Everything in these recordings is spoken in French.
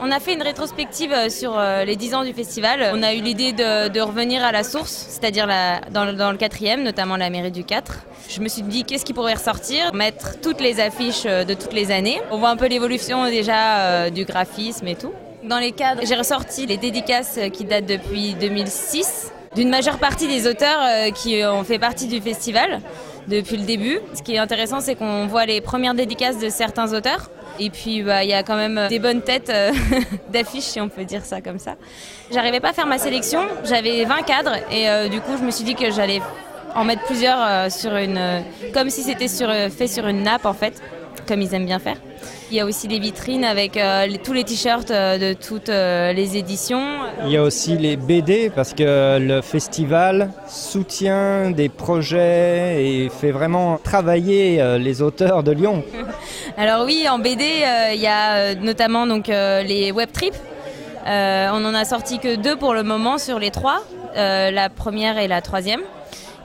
On a fait une rétrospective sur les 10 ans du festival. On a eu l'idée de revenir à la source, c'est-à-dire dans le 4e, notamment la mairie du 4. Je me suis dit qu'est-ce qui pourrait ressortir, mettre toutes les affiches de toutes les années. On voit un peu l'évolution déjà du graphisme et tout. Dans les cadres, j'ai ressorti les dédicaces qui datent depuis 2006, d'une majeure partie des auteurs qui ont fait partie du festival depuis le début. Ce qui est intéressant, c'est qu'on voit les premières dédicaces de certains auteurs. Et puis, il y a quand même des bonnes têtes d'affiches, si on peut dire ça comme ça. J'arrivais pas à faire ma sélection, j'avais 20 cadres et du coup, je me suis dit que j'allais en mettre plusieurs comme si c'était fait sur une nappe en fait, comme ils aiment bien faire. Il y a aussi des vitrines avec tous les t-shirts de toutes les éditions. Il y a aussi les BD parce que le festival soutient des projets et fait vraiment travailler les auteurs de Lyon. Alors oui, en BD, il y a notamment donc, les web trips. On en a sorti que 2 pour le moment sur les 3, la première et la 3e.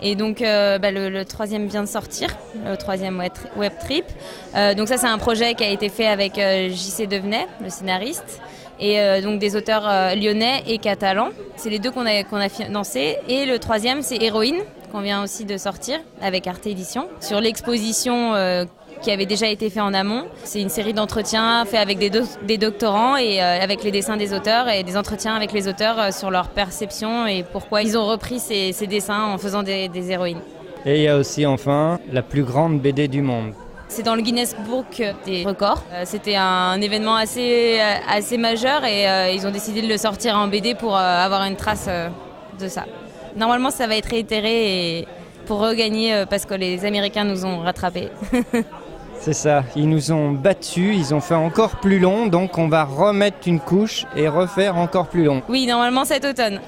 Et donc le 3e vient de sortir, le 3e web trip. Donc ça c'est un projet qui a été fait avec J.C. Devenay, le scénariste, et donc des auteurs lyonnais et catalans. C'est les 2 qu'on a financés. Et le 3e c'est Héroïne, qu'on vient aussi de sortir avec Arte Édition, sur l'exposition qui avait déjà été fait en amont. C'est une série d'entretiens faits avec des doctorants et avec les dessins des auteurs et des entretiens avec les auteurs sur leur perception et pourquoi ils ont repris ces dessins en faisant des héroïnes. Et il y a aussi enfin la plus grande BD du monde. C'est dans le Guinness Book des records. C'était un événement assez majeur et ils ont décidé de le sortir en BD pour avoir une trace de ça. Normalement, ça va être réitéré et pour regagner parce que les Américains nous ont rattrapés. C'est ça, ils nous ont battus, ils ont fait encore plus long, donc on va remettre une couche et refaire encore plus long. Oui, normalement cet automne.